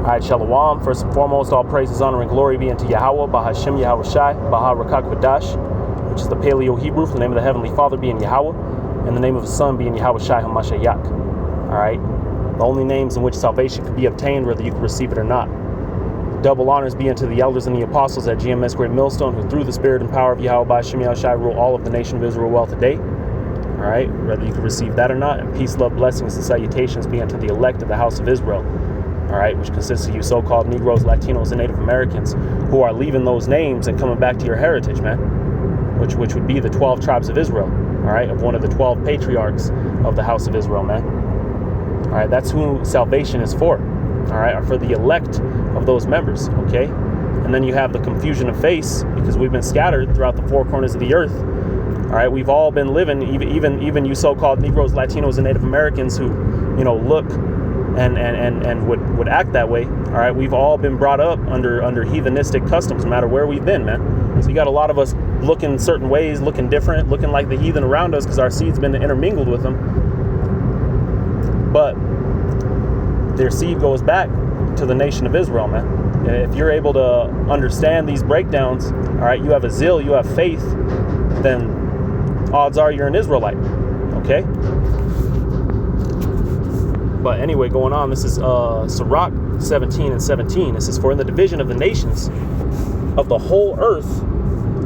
All right, Shalom. First and foremost, all praises, honor, and glory be unto Yahweh, Bahashem Yahweh Shai, Baha Rakak Vadash, which is the Paleo Hebrew, for the name of the Heavenly Father being Yahweh, and the name of His Son being Yahweh Shai HaMashiach. All right, the only names in which salvation could be obtained, whether you can receive it or not. Double honors be unto the elders and the apostles at GMS Great Millstone, who through the spirit and power of Yahweh Bahashem Yahweh Shai rule all of the nation of Israel well today. All right, whether you can receive that or not, and peace, love, blessings, and salutations be unto the elect of the house of Israel. All right, which consists of you so-called Negroes, Latinos, and Native Americans who are leaving those names and coming back to your heritage, man, which would be the 12 tribes of Israel, all right, of one of the 12 patriarchs of the house of Israel, man. All right, that's who salvation is for, all right, or for the elect of those members, okay? And then you have the confusion of face, because we've been scattered throughout the four corners of the earth. All right, we've all been living, even you so-called Negroes, Latinos, and Native Americans who, you know, look and would act that way. All right, we've all been brought up under heathenistic customs, no matter where we've been, man. So you got a lot of us looking certain ways, looking different, looking like the heathen around us because our seed's been intermingled with them. But their seed goes back to the nation of Israel, man. If you're able to understand these breakdowns, all right, you have a zeal, you have faith, then odds are you're an Israelite, okay? But anyway, going on, this is Sirach 17:17. It says, for in the division of the nations of the whole earth,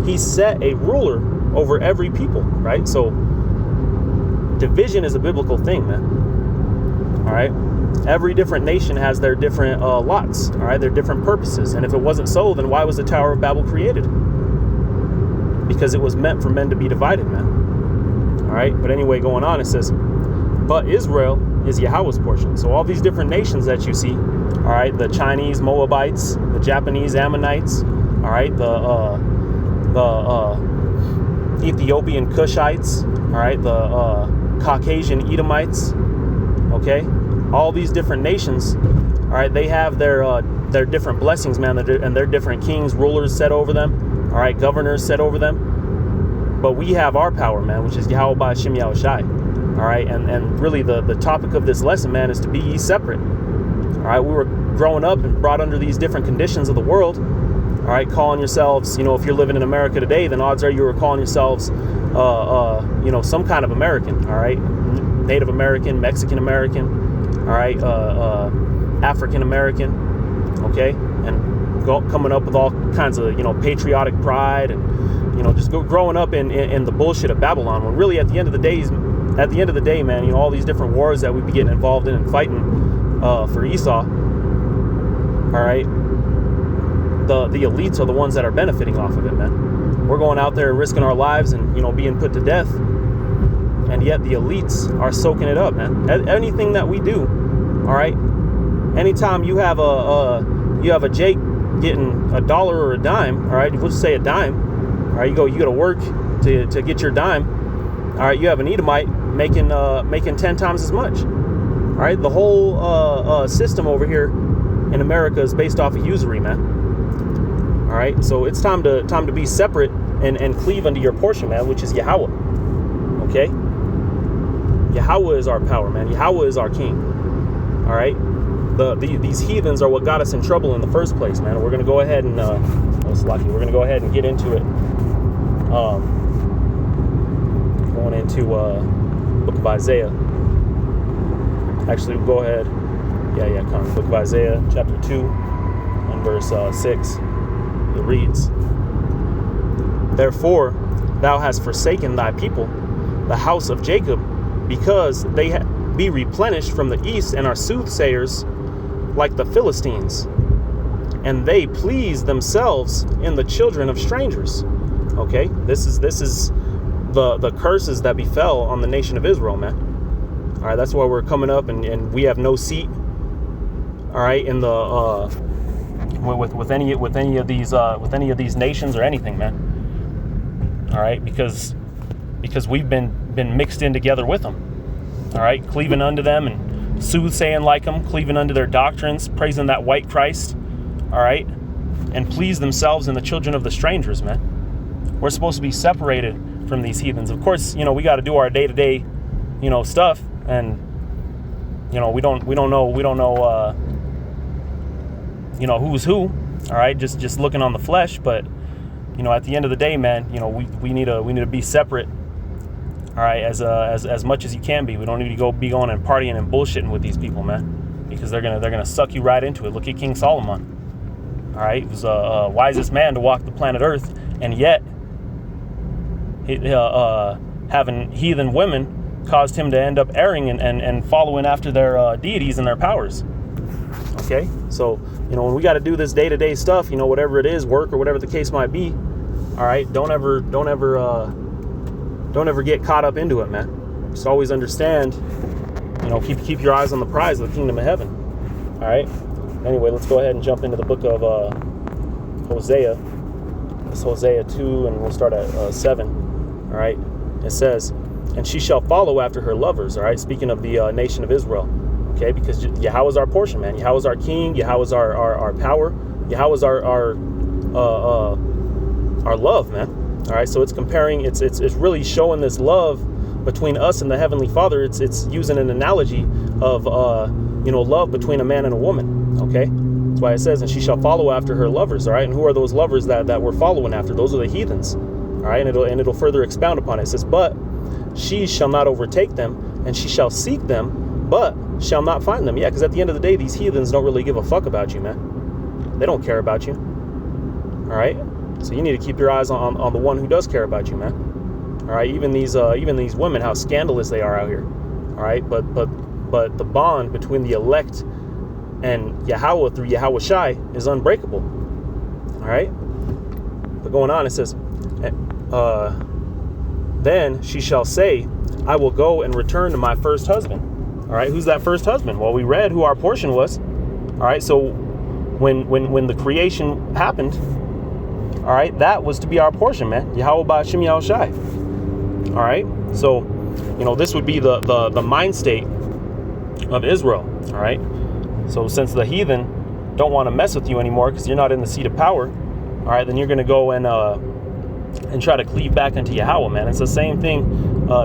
he set a ruler over every people, right? So division is a biblical thing, man. All right. Every different nation has their different lots, all right, their different purposes. And if it wasn't so, then why was the Tower of Babel created? Because it was meant for men to be divided, man. All right. But anyway, going on, it says, but Israel is Yahweh's portion. So all these different nations that you see, all right, the Chinese Moabites, the Japanese Ammonites, all right, the Ethiopian Cushites, all right, the Caucasian Edomites, okay, all these different nations, all right, they have their different blessings, man, and their different kings, rulers set over them, all right, governors set over them. But we have our power, man, which is Yahweh Bahashem Yahweh Shai. All right, and really the topic of this lesson, man, is to be ye separate. All right, we were growing up and brought under these different conditions of the world. All right, calling yourselves, you know, if you're living in America today, then odds are you were calling yourselves, you know, some kind of American. All right, Native American, Mexican American, all right, African American, okay, and coming up with all kinds of, you know, patriotic pride and, you know, just growing up in the bullshit of Babylon. When really at the end of the day, man, you know, all these different wars that we be getting involved in and fighting for Esau, all right, the elites are the ones that are benefiting off of it, man. We're going out there risking our lives and, you know, being put to death, and yet the elites are soaking it up, man. Anything that we do, all right, anytime you have a Jake getting $1 or a dime, all right, we'll just say a dime, all right, you go to work to get your dime. All right, you have an Edomite making 10 times as much. All right, the whole system over here in America is based off of usury, man. All right, so it's time to be separate and cleave unto your portion, man, which is Yahweh. Okay, Yahweh is our power, man. Yahweh is our king. All right, these heathens are what got us in trouble in the first place, man. We're gonna go ahead and we're gonna go ahead and get into it. Going into book of Isaiah. Actually, we'll go ahead. Come. Book of Isaiah, chapter 2, and verse 6. It reads, therefore, thou hast forsaken thy people, the house of Jacob, because they be replenished from the east and are soothsayers like the Philistines, and they please themselves in the children of strangers. Okay, this is the curses that befell on the nation of Israel, man. All right, that's why we're coming up and we have no seat, all right, in the with any of these nations or anything, man. All right, because we've been mixed in together with them. All right, cleaving unto them and soothsaying like them, cleaving unto their doctrines, praising that white Christ. All right, and please themselves in the children of the strangers, man. We're supposed to be separated from these heathens. Of course, you know, we got to do our day-to-day, you know, stuff, and you know, we don't know who's who. All right, just looking on the flesh, but at the end of the day, man, we need to be separate. All right, as much as you can be. We don't need to be going and partying and bullshitting with these people, man, because they're gonna suck you right into it. Look at King Solomon. All right, he was the wisest man to walk the planet Earth, and yet having heathen women caused him to end up erring and following after their deities and their powers. Okay, so when we got to do this day-to-day stuff, whatever it is, work or whatever the case might be, all right, don't ever get caught up into it, man. Just always understand, keep your eyes on the prize of the kingdom of heaven. All right. Anyway, let's go ahead and jump into the book of Hosea. It's Hosea 2, and we'll start at 7. All right. It says, "And she shall follow after her lovers." All right. Speaking of the nation of Israel. Okay, because Yahweh is our portion, man. Yahweh is our king. Yahweh is our power. Yahweh is our love, man. All right, so it's comparing. It's really showing this love between us and the Heavenly Father. It's using an analogy of love between a man and a woman. Okay, that's why it says, "And she shall follow after her lovers." All right, and who are those lovers that we're following after? Those are the heathens. All right, and it'll further expound upon it. It says, "But she shall not overtake them, and she shall seek them, but shall not find them." Yeah, because at the end of the day, these heathens don't really give a fuck about you, man. They don't care about you. All right, so you need to keep your eyes on the one who does care about you, man. All right, even these women, how scandalous they are out here. All right, but the bond between the elect and Yahweh through Yahweh Shai is unbreakable. All right, but going on, it says, "Then she shall say, I will go and return to my first husband." All right, who's that first husband? Well, we read who our portion was. All right, so when the creation happened, all right, that was to be our portion, man. Yahweh Ba'Shem Yahweh Shai. All right, so this would be the mind state of Israel. All right, so since the heathen don't want to mess with you anymore because you're not in the seat of power, all right, then you're going to go and try to cleave back into Yahweh, man. It's the same thing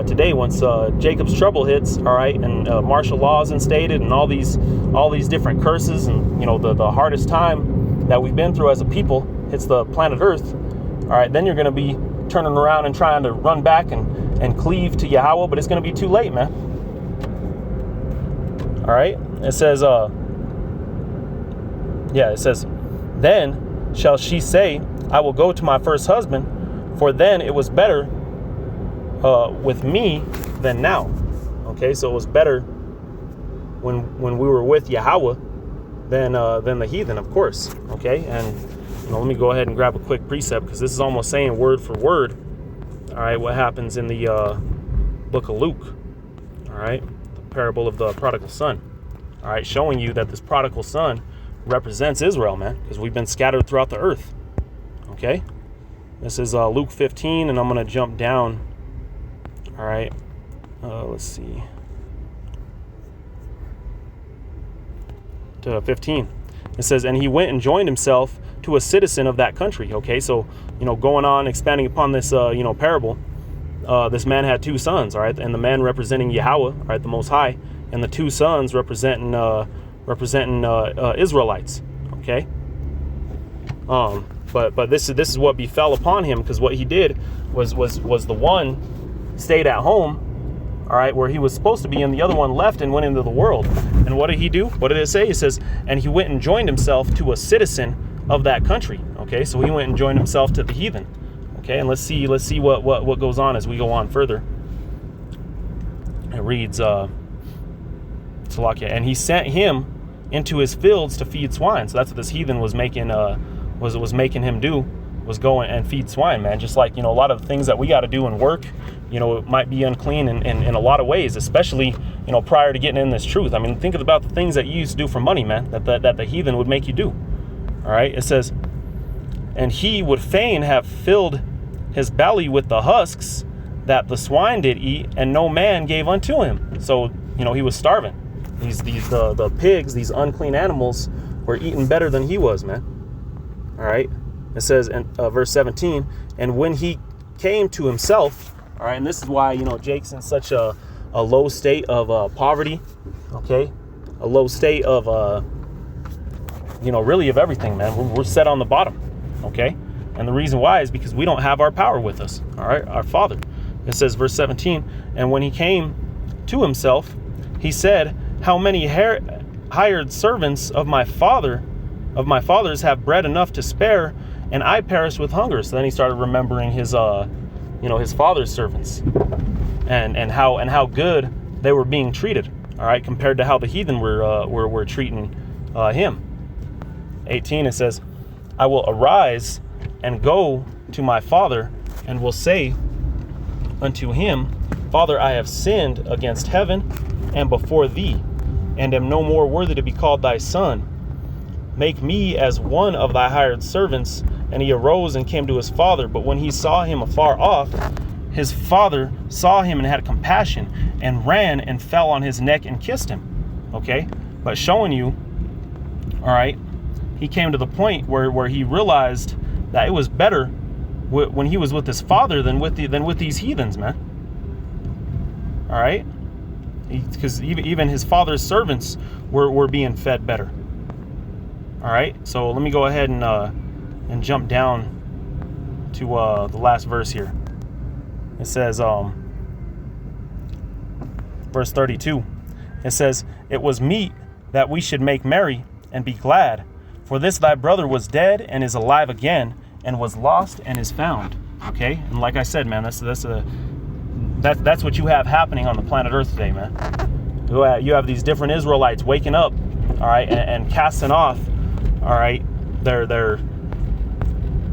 today once Jacob's trouble hits, all right, and martial law is instated and all these different curses and the hardest time that we've been through as a people hits the planet Earth. All right, then you're going to be turning around and trying to run back and cleave to Yahweh, but it's going to be too late, man. All right, it says "Then shall she say, I will go to my first husband, for then it was better with me than now." Okay, so it was better when we were with Yahweh than the heathen, of course. Okay, and let me go ahead and grab a quick precept because this is almost saying word for word. All right, what happens in the book of Luke? All right, the parable of the prodigal son. All right, showing you that this prodigal son represents Israel, man, because we've been scattered throughout the earth. Okay, this is Luke 15, and I'm going to jump down. All right, let's see, to 15. It says, "And he went and joined himself to a citizen of that country." Okay, so going on, expanding upon this parable, this man had two sons, all right, and the man representing Yahweh, all right, the Most High, and the two sons representing Israelites. Okay, but this is what befell upon him, because what he did was the one stayed at home, all right, where he was supposed to be, and the other one left and went into the world. And what did he do? What did it say? It says, "And he went and joined himself to a citizen of that country." Okay, so he went and joined himself to the heathen. Okay, and let's see what goes on as we go on further. It reads, "And he sent him into his fields to feed swine." So that's what this heathen was making making him do, was go and feed swine, man. Just like a lot of the things that we got to do in work, it might be unclean in a lot of ways, especially prior to getting in this truth. I mean, think about the things that you used to do for money, man, that the heathen would make you do. All right, it says, "And he would fain have filled his belly with the husks that the swine did eat, and no man gave unto him." So he was starving. The pigs, these unclean animals, were eating better than he was, man. All right, it says in verse 17, "And when he came to himself," all right, and this is why Jake's in such a low state of poverty. Okay, a low state of really of everything, man. We're set on the bottom, okay? And the reason why is because we don't have our power with us, all right? Our Father. It says, verse 17, and when he came to himself, he said, how many hired servants of my father's have bread enough to spare, and I perish with hunger. So then he started remembering his his father's servants and how good they were being treated, all right, compared to how the heathen were treating him. 18, it says, I will arise and go to my father, and will say unto him, Father, I have sinned against heaven and before thee, and am no more worthy to be called thy son. Make me as one of thy hired servants. And he arose and came to his father. But when he saw him afar off, his father saw him and had compassion, and ran and fell on his neck and kissed him. Okay, but showing you, all right, he came to the point where he realized that it was better when he was with his father than with these heathens, man. All right, because even his father's servants were being fed better. All right, so let me go ahead and jump down to the last verse here. It says, verse 32. It says, it was meet that we should make merry and be glad, for this thy brother was dead and is alive again, and was lost and is found. Okay, and like I said, man, that's what you have happening on the planet Earth today, man. You have these different Israelites waking up, all right, and casting off, all right,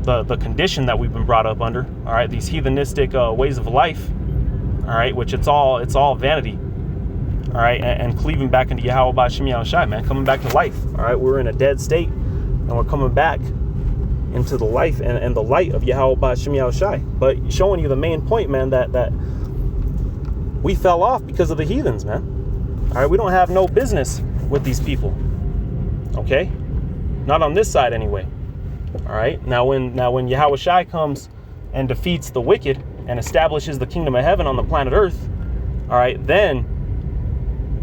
the condition that we've been brought up under, all right, these heathenistic ways of life, all right, which it's all vanity, all right, and cleaving back into Yahweh B'Shem Yahushai, man, coming back to life, all right. We're in a dead state, and we're coming back into the life and the light of Yahweh B'Shem Yahushai. But showing you the main point, man, that we fell off because of the heathens, man. All right, we don't have no business with these people, okay? Not on this side anyway. All right, now when Yahushai comes and defeats the wicked and establishes the kingdom of heaven on the planet Earth, all right, then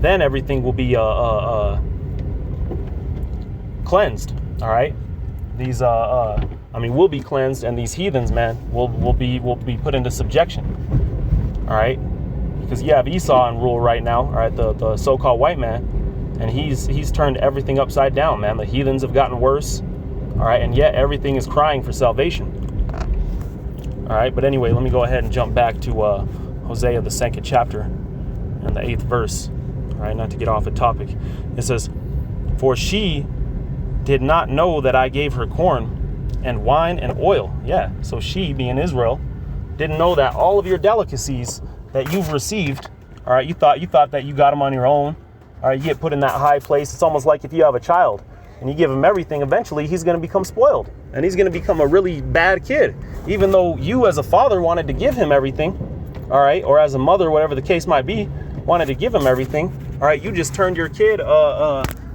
everything will be cleansed. All right, these we'll be cleansed, and these heathens, man, will be put into subjection. All right, because you have Esau in rule right now. All right, the so-called white man, and he's turned everything upside down, man. The heathens have gotten worse. All right, and yet everything is crying for salvation. All right, but anyway, let me go ahead and jump back to Hosea, the 2nd chapter and the 8th verse. All right, not to get off the topic. It says, for she did not know that I gave her corn and wine and oil. Yeah, so she, being Israel, didn't know that all of your delicacies that you've received, all right, you thought that you got them on your own. All right, you get put in that high place. It's almost like if you have a child and you give him everything, eventually he's going to become spoiled, and he's going to become a really bad kid, even though you as a father wanted to give him everything, all right, or as a mother, whatever the case might be, wanted to give him everything. All right, you just turned your kid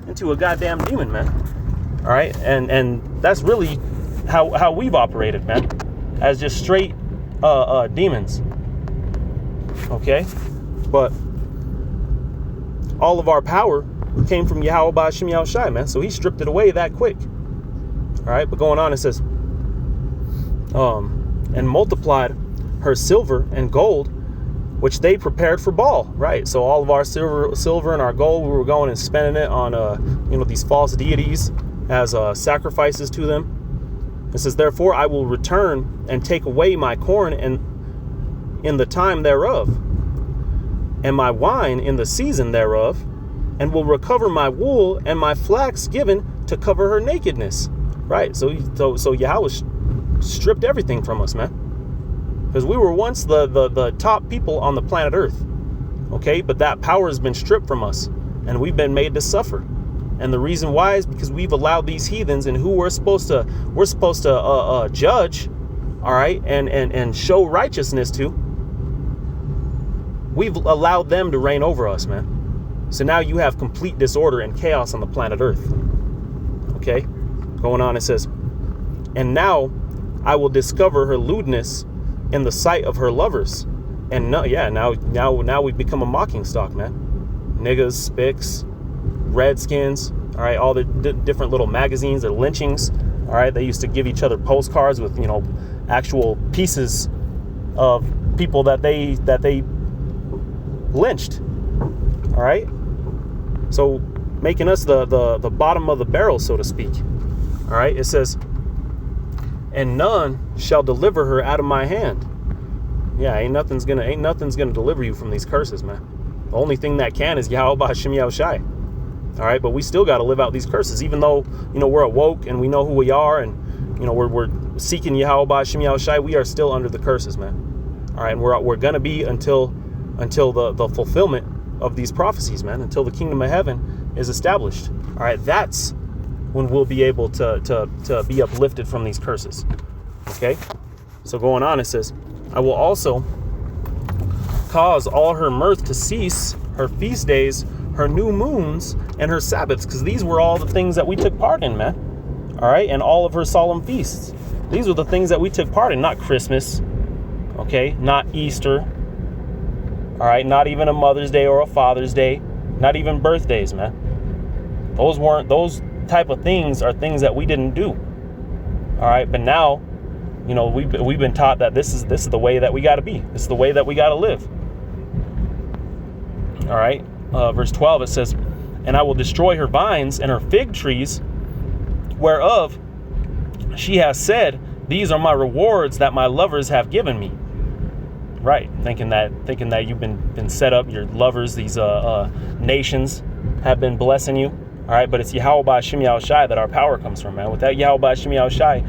into a goddamn demon, man. All right, and that's really how we've operated, man, as just straight demons. Okay, but all of our power came from Yahweh B'Shem Yahushai, man. So he stripped it away that quick. All right, but going on, it says, and multiplied her silver and gold, which they prepared for Baal. Right, so all of our silver and our gold, we were going and spending it on these false deities as sacrifices to them. It says, therefore I will return and take away my corn and in the time thereof, and my wine in the season thereof, and will recover my wool and my flax given to cover her nakedness. Right, so Yahweh stripped everything from us, man, because we were once the top people on the planet Earth. Okay, but that power has been stripped from us, and we've been made to suffer. And the reason why is because we've allowed these heathens, and who we're supposed to judge, all right, and show righteousness to, we've allowed them to reign over us, man. So now you have complete disorder and chaos on the planet Earth. Okay, going on, it says, and now I will discover her lewdness in the sight of her lovers. And now we've become a mocking stock, man. Niggas, spics, redskins, all All right, all the different little magazines, the lynchings. All right, they used to give each other postcards with, you know, actual pieces of people that they lynched. All right, so making us the bottom of the barrel, so to speak. All right, it says, and none shall deliver her out of my hand. Yeah, ain't nothing's gonna deliver you from these curses, man. The only thing that can is Yahweh B'Hashem Yahushai. All right, but we still got to live out these curses, even though, you know, we're awoke and we know who we are, and, you know, we're seeking Yahweh B'Hashem Yahushai. We are still under the curses, man. All right, and we're gonna be until the fulfillment of these prophecies, man, until the kingdom of heaven is established. All right, that's when we'll be able to be uplifted from these curses. Okay, so going on, it says, I will also cause all her mirth to cease, her feast days, her new moons, and her Sabbaths, because these were all the things that we took part in, man. All right, and all of her solemn feasts. These were the things that we took part in, not Christmas, okay, not Easter, all right, not even a Mother's Day or a Father's Day, not even birthdays, man. Those type of things are things that we didn't do. All right, but now, you know, we've been taught that this is the way that we got to be. This is the way that we got to live. All right. Verse 12, it says, and I will destroy her vines and her fig trees, whereof she has said, these are my rewards that my lovers have given me. Right, thinking that you've been set up, your lovers, these nations have been blessing you. All right, but it's Yahweh B'Hashem Yahushai that our power comes from, man. Without Yahweh B'Hashem Yahushai,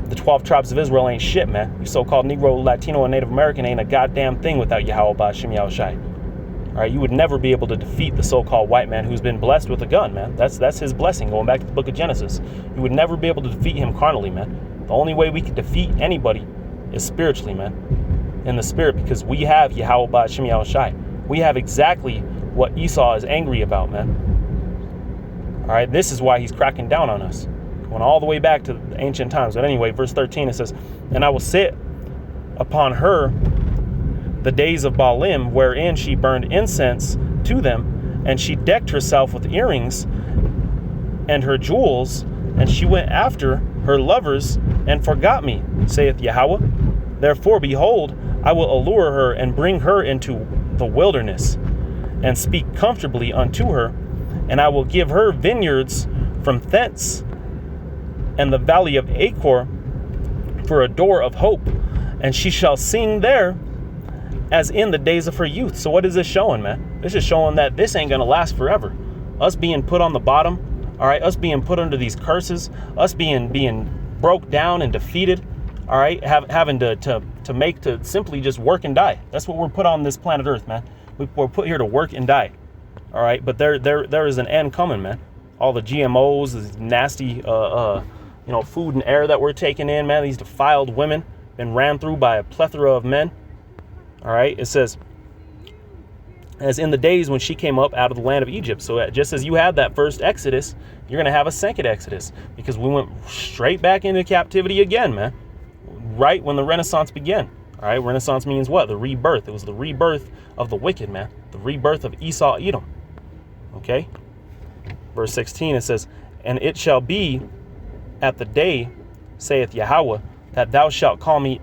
the 12 tribes of Israel ain't shit, man. You so-called Negro, Latino, and Native American ain't a goddamn thing without Yahweh B'Hashem Yahushai. All right, you would never be able to defeat the so-called white man who's been blessed with a gun, man. That's his blessing, going back to the book of Genesis. You would never be able to defeat him carnally, man. The only way we could defeat anybody is spiritually, man. In the spirit, because we have Yahweh B'Hashem Yahushai. We have exactly what Esau is angry about, man. All right, this is why he's cracking down on us. Going all the way back to the ancient times. But anyway, verse 13, it says, and I will sit upon her the days of Baalim, wherein she burned incense to them, and she decked herself with earrings and her jewels, and she went after her lovers and forgot me, saith Yahweh. Therefore, behold, I will allure her and bring her into the wilderness, and speak comfortably unto her, and I will give her vineyards from thence, and the valley of Achor for a door of hope, and she shall sing there as in the days of her youth. So what is this showing, man? This is showing that this ain't gonna last forever. Us being put on the bottom, all right, us being put under these curses, us being broke down and defeated, all right, having to simply just work and die. That's what we're put on this planet Earth, man. We're put here to work and die, all right. But there is an end coming, man. All the GMOs, this nasty, food and air that we're taking in, man. These defiled women been ran through by a plethora of men. All right, it says, as in the days when she came up out of the land of Egypt. So just as you had that first Exodus, you're going to have a second Exodus, because we went straight back into captivity again, man. Right when the Renaissance began. All right, Renaissance means what? The rebirth. It was the rebirth of the wicked, man. The rebirth of Esau, Edom. Okay. Verse 16, it says, and it shall be at the day, saith Yahweh, that thou shalt call me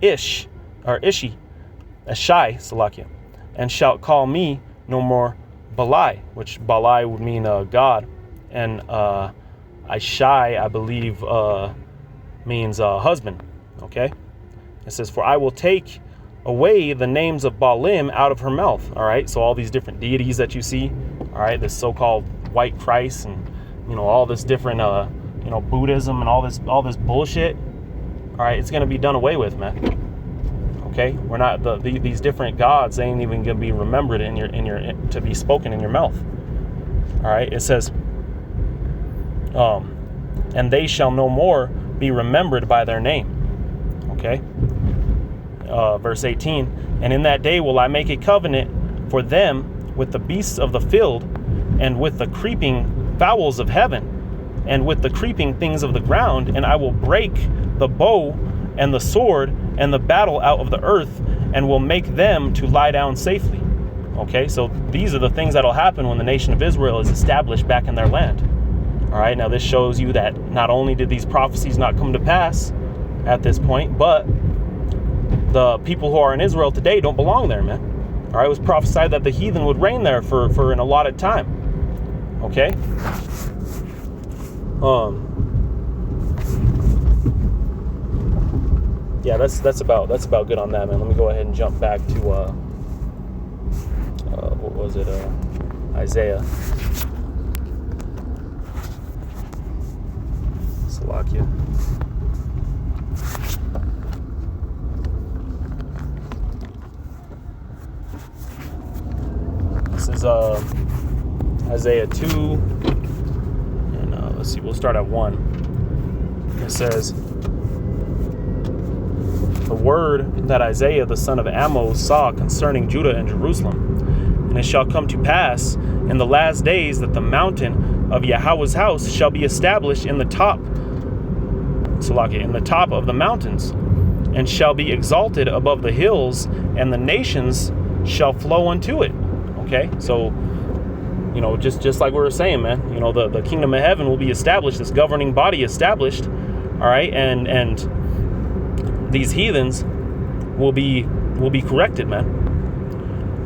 Ishi, Ashai, Salakia, and shalt call me no more Balai, which Balai would mean God, and Ashai, I believe, means husband. Okay, it says, for I will take away the names of Baalim out of her mouth. All right, so all these different deities that you see, all right, this so-called white Christ, and all this different Buddhism and all this bullshit. All right, it's gonna be done away with, man. Okay, we're not these different gods ain't even gonna be remembered in your to be spoken in your mouth. All right, it says, and they shall no more be remembered by their name. Okay, verse 18, and in that day will I make a covenant for them with the beasts of the field, and with the creeping fowls of heaven, and with the creeping things of the ground, and I will break the bow and the sword and the battle out of the earth, and will make them to lie down safely. Okay, so these are the things that'll happen when the nation of Israel is established back in their land. All right, now this shows you that not only did these prophecies not come to pass at this point, but the people who are in Israel today don't belong there, man. All right, it was prophesied that the heathen would reign there for an allotted time. Okay. Yeah, that's about good on that, man. Let me go ahead and jump back to what was it? Isaiah. Salakia. This is Isaiah 2, and let's see, we'll start at 1. It says, the word that Isaiah the son of Amoz saw concerning Judah and Jerusalem. And it shall come to pass in the last days that the mountain of Yahweh's house shall be established in the top of the mountains, and shall be exalted above the hills, and the nations shall flow unto it. Okay, so just like we were saying, man, the kingdom of heaven will be established, this governing body established, all right, and these heathens will be corrected, man.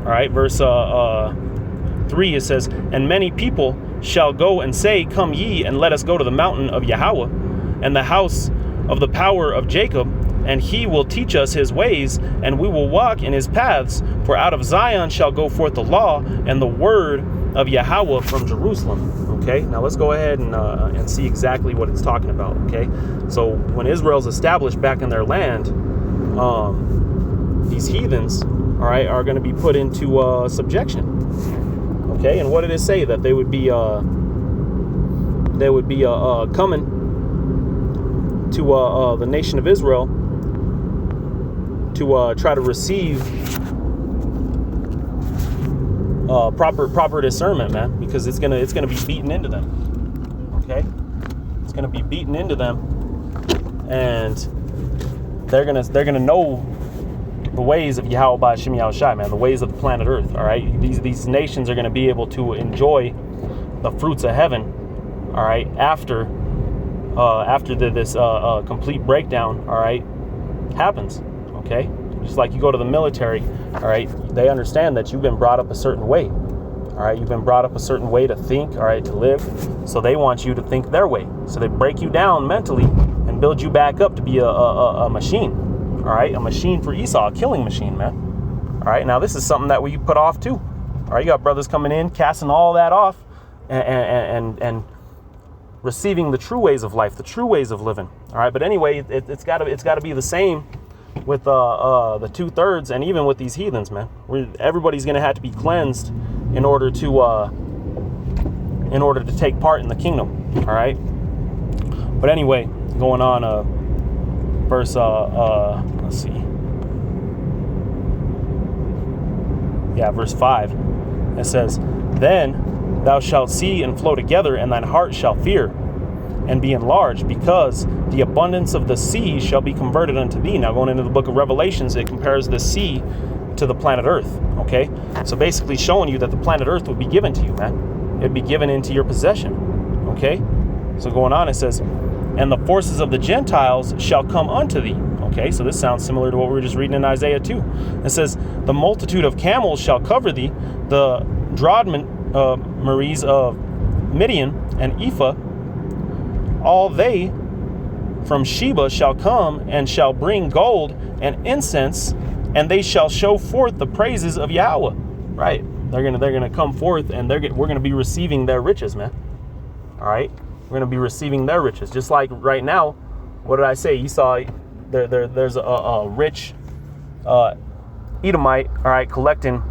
All right, verse 3, it says, and many people shall go and say, come ye, and let us go to the mountain of Yahweh, and the house of the power of Jacob, and he will teach us his ways, and we will walk in his paths. For out of Zion shall go forth the law and the word of Yahweh from Jerusalem. Okay, now let's go ahead and see exactly what it's talking about. Okay, so when Israel's established back in their land, these heathens, all right, are going to be put into subjection. Okay, and what did it say? That they would be coming to the nation of Israel to try to receive proper discernment, man, because it's gonna be beaten into them. Okay, it's gonna be beaten into them, and they're gonna know the ways of Yahweh Ba'Shem Yahushai, man, the ways of the planet Earth. All right, these nations are gonna be able to enjoy the fruits of heaven. All right, after this complete breakdown, all right, happens. Okay, just like you go to the military, all right, they understand that you've been brought up a certain way. All right, you've been brought up a certain way to think, all right, to live. So they want you to think their way. So they break you down mentally and build you back up to be a machine. All right, a machine for Esau, a killing machine, man. All right, now this is something that we put off too. All right, you got brothers coming in, casting all that off, and receiving the true ways of life, the true ways of living. All right, but anyway, it's got to be the same with the 2/3, and even with these heathens, man. Everybody's going to have to be cleansed in order to take part in the kingdom. All right. But anyway, going on, verse let's see. Yeah, verse 5. It says, "Then thou shalt see and flow together, and thine heart shall fear and be enlarged, because the abundance of the sea shall be converted unto thee." Now, going into the book of Revelations, it compares the sea to the planet Earth. Okay, so basically showing you that the planet Earth would be given to you, man. It'd be given into your possession. Okay, so going on, it says, "And the forces of the Gentiles shall come unto thee." Okay, so this sounds similar to what we were just reading in Isaiah 2. It says, "The multitude of camels shall cover thee, the dromedmaries of Midian and Ephah, all they from Sheba shall come, and shall bring gold and incense, and they shall show forth the praises of Yahweh." Right? They're gonna come forth, and we're gonna be receiving their riches, man. All right, we're gonna be receiving their riches, just like right now. What did I say? Esau, there's a rich Edomite, all right, collecting,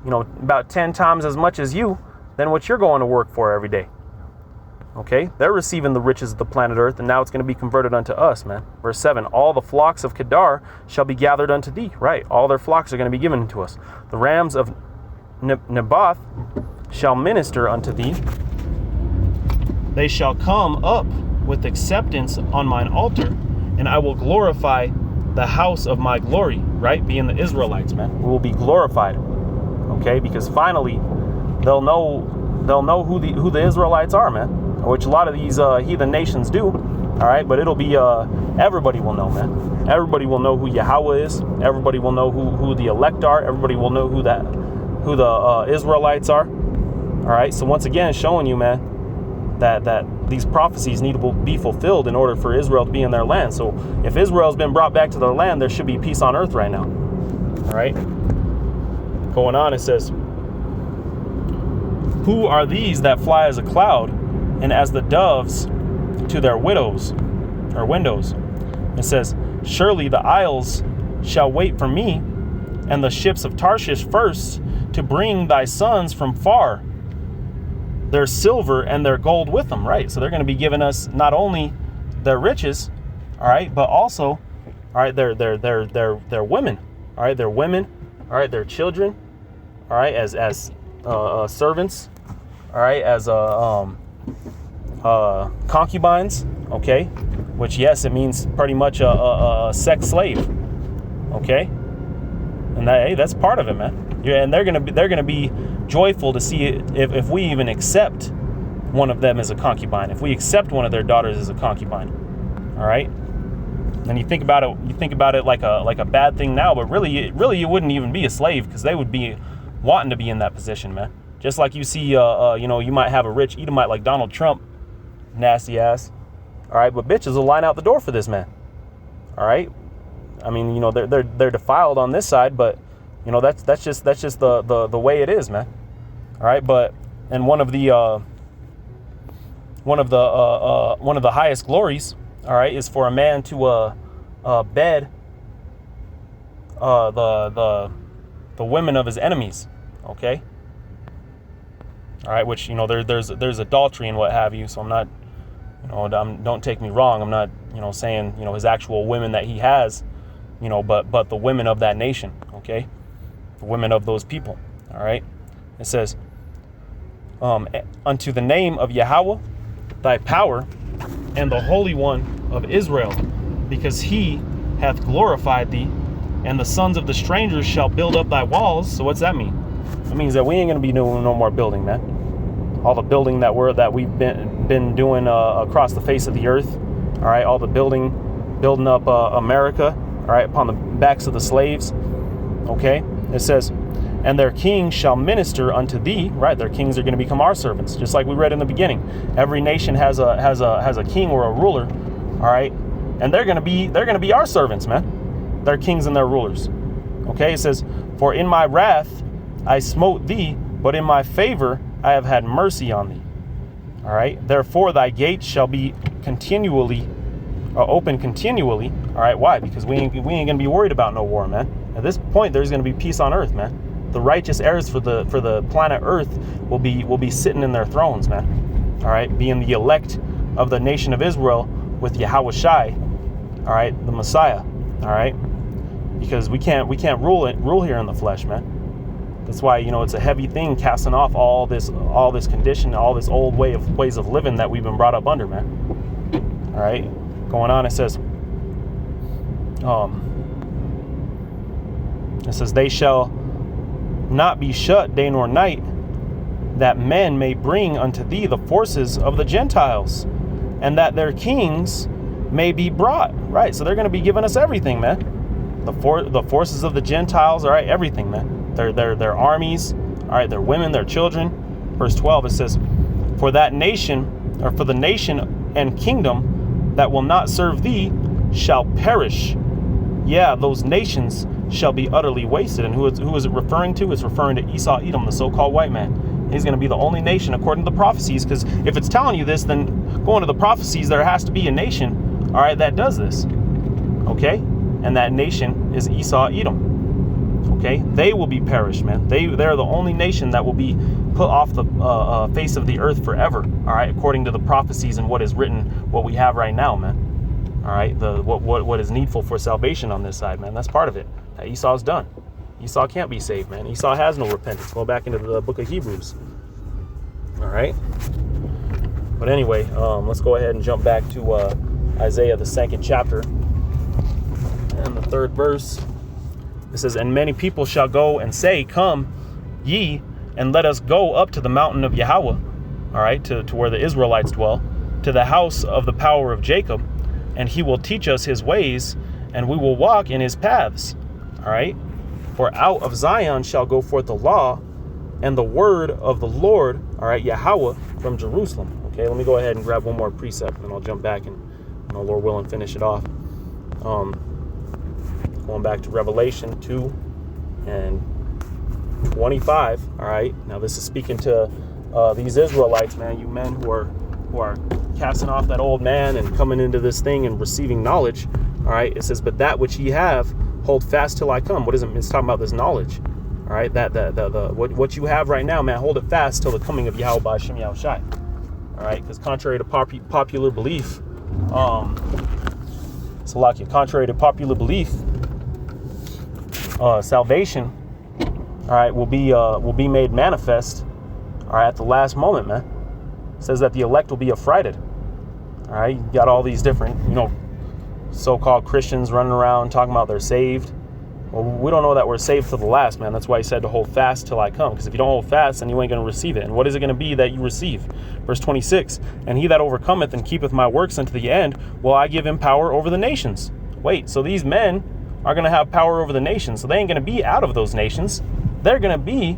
about 10 times as much as you than what you're going to work for every day. Okay, they're receiving the riches of the planet Earth, and now it's going to be converted unto us, man. Verse 7, "All the flocks of Kedar shall be gathered unto thee." Right, all their flocks are going to be given to us. "The rams of Naboth shall minister unto thee. They shall come up with acceptance on mine altar, and I will glorify the house of my glory." Right, being the Israelites, man. We will be glorified. Okay, because finally they'll know who the Israelites are, man, which a lot of these heathen nations do. All right, but it'll be everybody will know, man. Everybody will know who Yahweh is. Everybody will know who the elect are. Everybody will know who the Israelites are. All right, so once again, showing you, man, that these prophecies need to be fulfilled in order for Israel to be in their land. So if Israel's been brought back to their land, there should be peace on earth right now. All right, going on, it says, who are these that fly as a cloud and as the doves to their widows or windows? It says, surely the isles shall wait for me, and the ships of Tarshish first, to bring thy sons from far, their silver and their gold with them. Right, so they're going to be giving us not only their riches, all right, but also, all right, their women, all right, their women, all right, their children, all right, as servants, all right, as concubines, okay, which, yes, it means pretty much a sex slave, okay, and that, hey, that's part of it, man. Yeah, and they're gonna be joyful to see it if we even accept one of them as a concubine, if we accept one of their daughters as a concubine, all right. And you think about it like a bad thing now, but really you wouldn't even be a slave, because they would be wanting to be in that position, man. Just like you see, you might have a rich Edomite like Donald Trump, nasty ass, all right, but bitches will line out the door for this man, all right. I mean, they're defiled on this side, but that's just the way it is, man. All right, but and one of the highest glories, all right, is for a man to bed the women of his enemies, okay. All right, which there's adultery and what have you. So I'm not, don't take me wrong. I'm not saying his actual women that he has, but the women of that nation, okay, the women of those people. All right, it says, unto the name of Yahweh, thy power, and the Holy One of Israel, because he hath glorified thee, and the sons of the strangers shall build up thy walls. So what's that mean? It means that we ain't gonna be doing no more building, man. All the building that we've been doing across the face of the earth, all right. All the building up America, all right, upon the backs of the slaves. Okay, it says, and their kings shall minister unto thee. Right, their kings are going to become our servants, just like we read in the beginning. Every nation has a king or a ruler, all right, and they're going to be our servants, man. Their kings and their rulers. Okay, it says, for in my wrath I smote thee, but in my favor I have had mercy on thee. All right, therefore thy gates shall be continually open continually. All right, why? Because we ain't gonna be worried about no war, man. At this point, there's gonna be peace on earth, man. The righteous heirs for the planet Earth will be sitting in their thrones, man. All right, being the elect of the nation of Israel with Yahweh Shai, all right, the Messiah, all right, because we can't rule here in the flesh, man. That's why it's a heavy thing casting off all this condition, all this old ways of living that we've been brought up under, man. All right, going on, it says, they shall not be shut day nor night, that men may bring unto thee the forces of the Gentiles, and that their kings may be brought. Right, so they're going to be giving us everything, man. The forces of the Gentiles, all right, everything, man. Their armies, all right, their women, their children. Verse 12, it says, for that nation, or for the nation and kingdom that will not serve thee shall perish. Yeah, those nations shall be utterly wasted. And who is it referring to? It's referring to Esau, Edom, the so-called white man. He's going to be the only nation according to the prophecies, because if it's telling you this, then going to the prophecies, there has to be a nation, all right, that does this. Okay, and that nation is Esau, Edom. Okay, they will be perished, man. They're the only nation that will be put off the face of the earth forever. All right, according to the prophecies and what is written, what we have right now, man. All right, what is needful for salvation on this side, man. That's part of it. That Esau's done. Esau can't be saved, man. Esau has no repentance. Go back into the book of Hebrews. All right. But anyway, let's go ahead and jump back to Isaiah, the 2nd chapter, and the 3rd verse. It says, and many people shall go and say, come, ye, and let us go up to the mountain of Yahweh, all right, to where the Israelites dwell, to the house of the power of Jacob, and he will teach us his ways, and we will walk in his paths. All right. For out of Zion shall go forth the law and the word of the Lord, all right, Yahweh, from Jerusalem. Okay, let me go ahead and grab one more precept, and then I'll jump back and, Lord willing, finish it off. Going back to Revelation 2 and 25. All right, now this is speaking to these Israelites, man, you men who are casting off that old man and coming into this thing and receiving knowledge. All right, it says, but that which ye have, hold fast till I come. What is it? It's talking about this knowledge. All right, what you have right now, man, hold it fast till the coming of Yahweh by Shem Yahushai. All right, because contrary to popular belief, contrary to popular belief, salvation, all right, will be made manifest, all right, at the last moment, man. It says that the elect will be affrighted. All right, you got all these different, so-called Christians running around talking about they're saved. Well, we don't know that we're saved to the last, man. That's why he said to hold fast till I come. Because if you don't hold fast, then you ain't going to receive it. And what is it going to be that you receive? Verse 26, and he that overcometh and keepeth my works unto the end, will I give him power over the nations. Wait, so these men are going to have power over the nations. So they ain't going to be out of those nations. They're going to be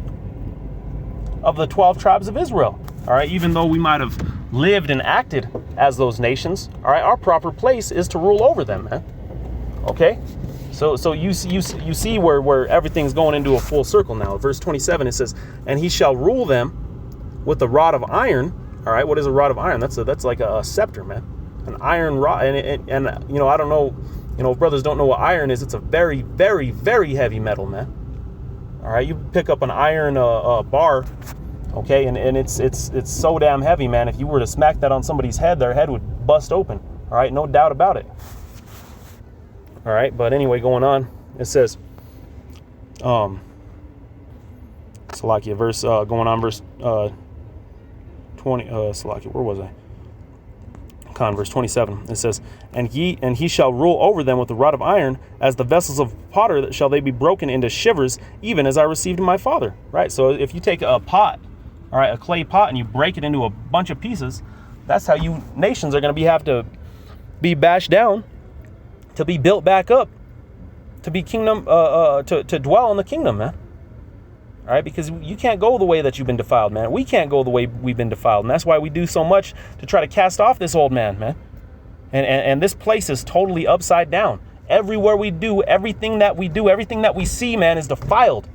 of the 12 tribes of Israel. All right, even though we might have lived and acted as those nations, all right, our proper place is to rule over them, man. Okay? So you see where everything's going into a full circle now. Verse 27, it says, and he shall rule them with a rod of iron. All right, what is a rod of iron? That's like a scepter, man. An iron rod. And I don't know, if brothers don't know what iron is, it's a very, very, very heavy metal, man. All right, you pick up an iron bar, okay, and it's so damn heavy, man. If you were to smack that on somebody's head, their head would bust open. All right, no doubt about it. All right, but anyway, going on, it says, Salakia, verse 20, Salakia, where was I? Verse 27, it says, and he shall rule over them with a rod of iron, as the vessels of potter that shall they be broken into shivers, even as I received my father. Right, so if you take a pot, all right, a clay pot, and you break it into a bunch of pieces, that's how you nations are going to have to be bashed down, to be built back up, to be kingdom, to dwell in the kingdom, man. All right, because you can't go the way that you've been defiled, man. We can't go the way we've been defiled, and that's why we do so much to try to cast off this old man, man. And this place is totally upside down. Everywhere we do, everything that we see, man, is defiled.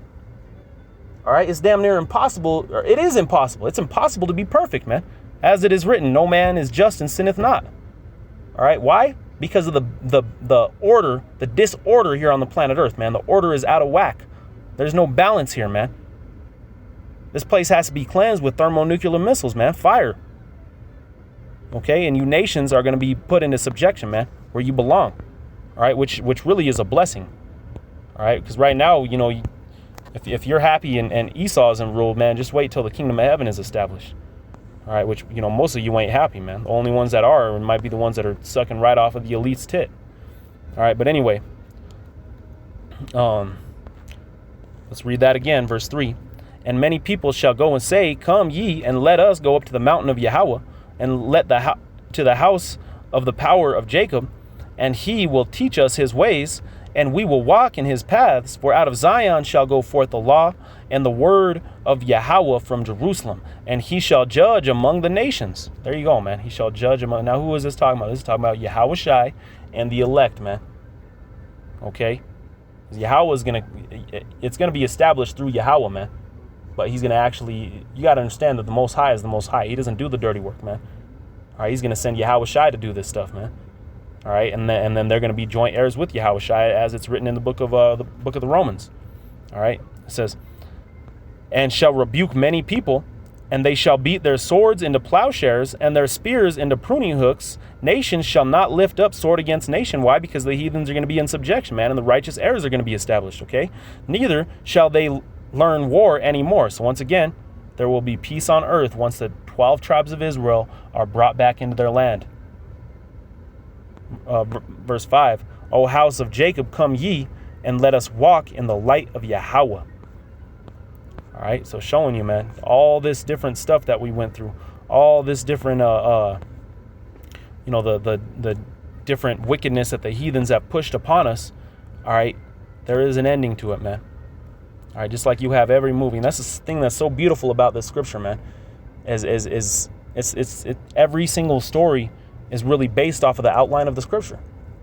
All right, it's damn near impossible, or it is impossible. It's impossible to be perfect, man. As it is written, no man is just and sinneth not. All right, why? Because of the order, the disorder here on the planet Earth, man. The order is out of whack. There's no balance here, man. This place has to be cleansed with thermonuclear missiles, man. Fire. Okay, and you nations are going to be put into subjection, man, where you belong. All right, which really is a blessing. All right, because right now, if you're happy and Esau is in rule, man, just wait till the kingdom of heaven is established. All right, which, most of you ain't happy, man. The only ones that are might be the ones that are sucking right off of the elite's tit. All right, but anyway, let's read that again, verse 3. And many people shall go and say, come ye, and let us go up to the mountain of Yahweh, and to the house of the power of Jacob, and he will teach us his ways, and we will walk in his paths. For out of Zion shall go forth the law and the word of Yahweh from Jerusalem, and he shall judge among the nations. There you go, man. He shall judge among. Now, who is this talking about? This is talking about Yahushai and the elect, man. Okay? Yahweh it's gonna be established through Yahweh, man. But he's gonna you gotta understand that the Most High is the Most High. He doesn't do the dirty work, man. All right, he's gonna send Yahushai to do this stuff, man. All right, and then they're gonna be joint heirs with Yahushai, as it's written in the book of the Romans. All right, it says, and shall rebuke many people, and they shall beat their swords into plowshares and their spears into pruning hooks. Nation shall not lift up sword against nation. Why? Because the heathens are going to be in subjection, man, and the righteous heirs are going to be established, okay? Neither shall they learn war anymore. So once again, there will be peace on earth once the 12 tribes of Israel are brought back into their land. Verse 5, O house of Jacob, come ye, and let us walk in the light of Yahweh. All right, so showing you, man, all this different stuff that we went through, all this different, you know, the different wickedness that the heathens have pushed upon us. All right, there is an ending to it, man. All right, just like you have every movie, and that's the thing that's so beautiful about this scripture, man. Is every single story is really based off of the outline of the scripture.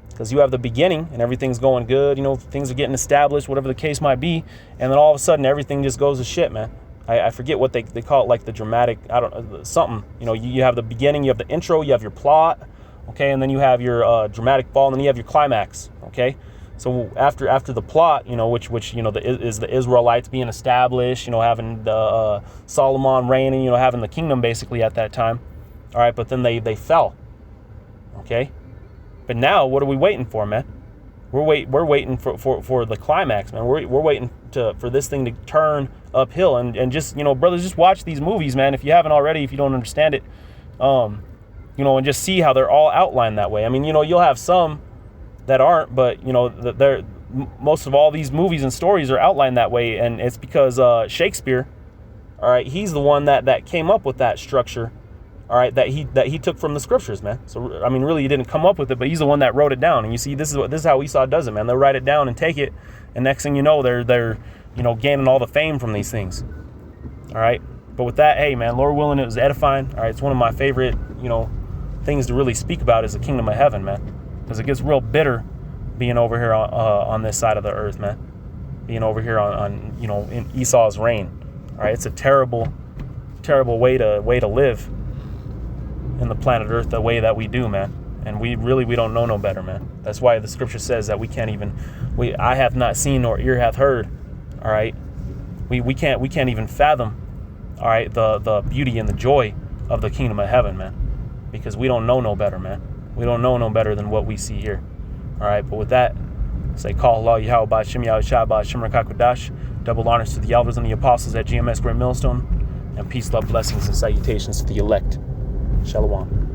Because you have the beginning and everything's going good, you know, things are getting established, whatever the case might be, and then all of a sudden everything just goes to shit, man. I forget what they call it, like the dramatic, I don't know, something. You know, you have the beginning, you have the intro, you have your plot, okay, and then you have your dramatic fall, and then you have your climax, okay. So after the plot, you know, which you know is the Israelites being established, you know, having the Solomon reigning, you know, having the kingdom basically at that time, all right. But then they fell, okay. But now, what are we waiting for, man? We're waiting for the climax, man. We're waiting for this thing to turn uphill, and just, you know, brothers, just watch these movies, man. If you haven't already, if you don't understand it, you know, and just see how they're all outlined that way. I mean, you know, you'll have some that aren't, but you know, most of all these movies and stories are outlined that way, and it's because Shakespeare, all right, he's the one that came up with that structure. All right, that he took from the scriptures, man. So I mean, really, he didn't come up with it, but he's the one that wrote it down. And you see, this is how Esau does it, man. They'll write it down and take it, and next thing you know, they're you know, gaining all the fame from these things. All right, but with that, hey, man, Lord willing, it was edifying. All right, it's one of my favorite, you know, things to really speak about is the kingdom of heaven, man, because it gets real bitter being over here on this side of the earth, man. Being over here on you know, in Esau's reign. All right, it's a terrible way to live in the planet Earth the way that we do, man. And we don't know no better, man. That's why the scripture says that we can't even, I have not seen nor ear hath heard. All right, we can't even fathom, all right, the beauty and the joy of the kingdom of heaven, man, because we don't know no better, man. We don't know no better than what we see here. All right, but with that, say call Allah Yahweh Ba'Shem Yahweh Shah Ba'Shem Rakakodash. Double honors to the elders and the apostles at GMS Great Millstone, and peace, love, blessings, and salutations to the elect. Shalom.